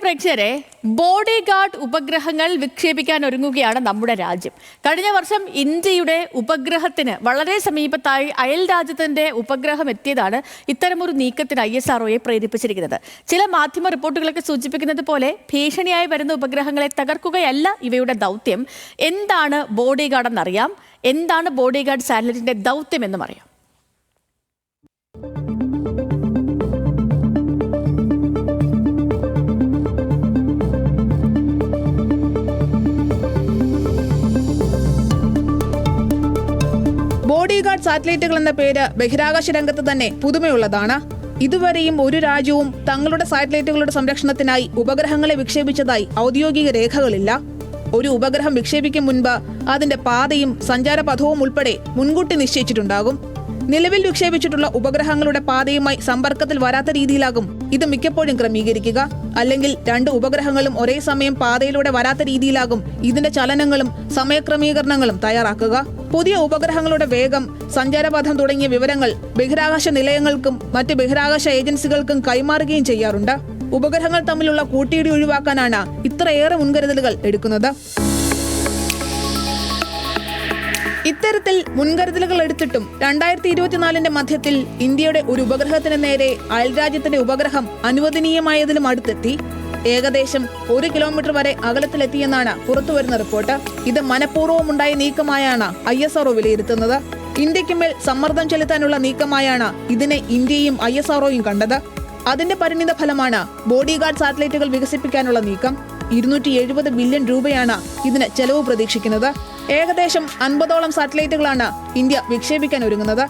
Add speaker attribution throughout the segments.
Speaker 1: പ്രേക്ഷകരെ, body guard ഉപഗ്രഹങ്ങൾ വിക്ഷേപിക്കാൻ ഒരുങ്ങുകയാണ് നമ്മുടെ രാജ്യം. കഴിഞ്ഞ വർഷം ഇന്ത്യയുടെ ഉപഗ്രഹത്തിന് വളരെ സമീപത്തായി അയൽ രാജ്യത്തിന്റെ ഉപഗ്രഹം എത്തിയതാണ് ഇത്തരമൊരു നീക്കത്തിന് ISROയെ പ്രേരിപ്പിച്ചിരിക്കുന്നത്. ചില മാധ്യമ റിപ്പോർട്ടുകളൊക്കെ സൂചിപ്പിക്കുന്നത് പോലെ ഭീഷണിയായി വരുന്ന ഉപഗ്രഹങ്ങളെ തകർക്കുകയല്ല ഇവയുടെ ദൗത്യം. എന്താണ് ബോഡി ഗാർഡ് എന്നറിയാം, എന്താണ് ബോഡി ഗാർഡ് സാറ്റലൈറ്റിന്റെ ദൗത്യം എന്നും അറിയാം.
Speaker 2: ബോഡി ഗാർഡ് സാറ്റലൈറ്റുകൾ എന്ന പേര് ബഹിരാകാശ രംഗത്ത് തന്നെ പുതുമയുള്ളതാണ്. ഇതുവരെയും ഒരു രാജ്യവും തങ്ങളുടെ സാറ്റലൈറ്റുകളുടെ സംരക്ഷണത്തിനായി ഉപഗ്രഹങ്ങളെ വിക്ഷേപിച്ചതായി ഔദ്യോഗിക രേഖകളില്ല. ഒരു ഉപഗ്രഹം വിക്ഷേപിക്കും മുൻപ് അതിന്റെ പാതയും സഞ്ചാരപഥവും ഉൾപ്പെടെ മുൻകൂട്ടി നിശ്ചയിച്ചിട്ടുണ്ടാകും. നിലവിൽ വിക്ഷേപിച്ചിട്ടുള്ള ഉപഗ്രഹങ്ങളുടെ പാതയുമായി സമ്പർക്കത്തിൽ വരാത്ത രീതിയിലാകും ഇത് മിക്കപ്പോഴും ക്രമീകരിക്കുക. അല്ലെങ്കിൽ രണ്ട് ഉപഗ്രഹങ്ങളും ഒരേ സമയം പാതയിലൂടെ വരാത്ത രീതിയിലാകും ഇതിന്റെ ചലനങ്ങളും സമയക്രമീകരണങ്ങളും തയ്യാറാക്കുക. പുതിയ ഉപഗ്രഹങ്ങളുടെ വേഗം, സഞ്ചാരപഥം തുടങ്ങിയ വിവരങ്ങൾ ബഹിരാകാശ നിലയങ്ങൾക്കും മറ്റ് ബഹിരാകാശ ഏജൻസികൾക്കും കൈമാറുകയും ചെയ്യാറുണ്ട്. ഉപഗ്രഹങ്ങൾ തമ്മിലുള്ള കൂട്ടിയിടി ഒഴിവാക്കാനാണ് ഇത്രയേറെ മുൻകരുതലുകൾ എടുക്കുന്നത്. ഇത്തരത്തിൽ മുൻകരുതലുകൾ എടുത്തിട്ടും 2024 മധ്യത്തിൽ ഇന്ത്യയുടെ ഒരു ഉപഗ്രഹത്തിന് നേരെ അയൽരാജ്യത്തിന്റെ ഉപഗ്രഹം അനുവദനീയമായതിലും അടുത്തെത്തി. ഏകദേശം 1 കിലോമീറ്റർ വരെ അകലത്തിലെത്തിയെന്നാണ് പുറത്തുവരുന്ന റിപ്പോർട്ട്. ഇത് മനഃപൂർവ്വമുണ്ടായ നീക്കമായാണ് ISRO വിലയിരുത്തുന്നത്. ഇന്ത്യക്ക് മേൽ സമ്മർദ്ദം ചെലുത്താനുള്ള നീക്കമായാണ് ഇതിനെ ഇന്ത്യയും ISROയും കണ്ടത്. അതിന്റെ പരിണിത ഫലമാണ് ബോഡി ഗാർഡ് സാറ്റലൈറ്റുകൾ വികസിപ്പിക്കാനുള്ള നീക്കം. 270 ബില്യൺ രൂപയാണ് ഇതിന് ചെലവ് പ്രതീക്ഷിക്കുന്നത്. ഏകദേശം 50ഓളം സാറ്റലൈറ്റുകളാണ് ഇന്ത്യ വിക്ഷേപിക്കാൻ ഒരുങ്ങുന്നത്.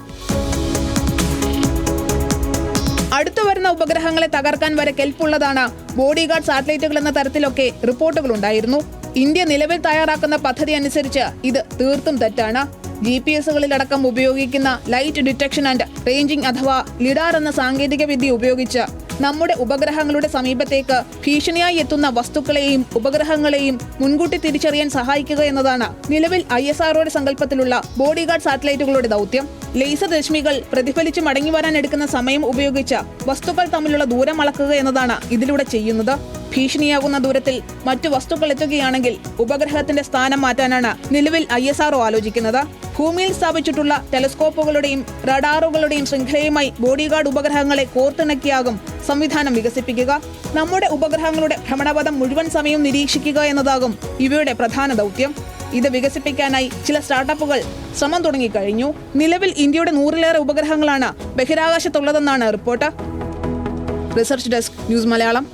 Speaker 2: അടുത്തു വരുന്ന ഉപഗ്രഹങ്ങളെ തകർക്കാൻ വരെ കെൽപ്പുള്ളതാണ് ബോഡി ഗാർഡ് സാറ്റലൈറ്റുകൾ എന്ന തരത്തിലൊക്കെ റിപ്പോർട്ടുകൾ ഉണ്ടായിരുന്നു. ഇന്ത്യ നിലവിൽ തയ്യാറാക്കുന്ന പദ്ധതി അനുസരിച്ച് ഇത് തീർത്തും തെറ്റാണ്. GPS-കളിലടക്കം ഉപയോഗിക്കുന്ന ലൈറ്റ് ഡിറ്റക്ഷൻ ആൻഡ് റേഞ്ചിംഗ് അഥവാ ലിഡാർ എന്ന സാങ്കേതിക വിദ്യ ഉപയോഗിച്ച് നമ്മുടെ ഉപഗ്രഹങ്ങളുടെ സമീപത്തേക്ക് ഭീഷണിയായി എത്തുന്ന വസ്തുക്കളെയും ഉപഗ്രഹങ്ങളെയും മുൻകൂട്ടി തിരിച്ചറിയാൻ സഹായിക്കുക എന്നതാണ് നിലവിൽ ISROയുടെ സങ്കല്പത്തിലുള്ള ബോഡി ഗാർഡ് സാറ്റലൈറ്റുകളുടെ ദൗത്യം. ലേസർ രശ്മികൾ പ്രതിഫലിച്ച് മടങ്ങി വരാൻ എടുക്കുന്ന സമയം ഉപയോഗിച്ച് വസ്തുക്കൾ തമ്മിലുള്ള ദൂരം അളക്കുക എന്നതാണ് ഇതിലൂടെ ചെയ്യുന്നത്. ഭീഷണിയാകുന്ന ദൂരത്തിൽ മറ്റു വസ്തുക്കൾ എത്തുകയാണെങ്കിൽ ഉപഗ്രഹത്തിന്റെ സ്ഥാനം മാറ്റാനാണ് നിലവിൽ ISRO ആലോചിക്കുന്നത്. ഭൂമിയിൽ സ്ഥാപിച്ചിട്ടുള്ള ടെലസ്കോപ്പുകളുടെയും റഡാറുകളുടെയും ശൃംഖലയുമായി ബോഡി ഗാർഡ് ഉപഗ്രഹങ്ങളെ കോർത്തിണക്കിയാകും സംവിധാനം വികസിപ്പിക്കുക. നമ്മുടെ ഉപഗ്രഹങ്ങളുടെ ഭ്രമണപഥം മുഴുവൻ സമയവും നിരീക്ഷിക്കുക എന്നതാകും ഇവയുടെ പ്രധാന ദൗത്യം. ഇത് വികസിപ്പിക്കാനായി ചില സ്റ്റാർട്ടപ്പുകൾ ശ്രമം തുടങ്ങിക്കഴിഞ്ഞു. നിലവിൽ ഇന്ത്യയുടെ 100-ലേറെ ഉപഗ്രഹങ്ങളാണ് ബഹിരാകാശത്തുള്ളതെന്നാണ് report. Research desk, news Malayalam.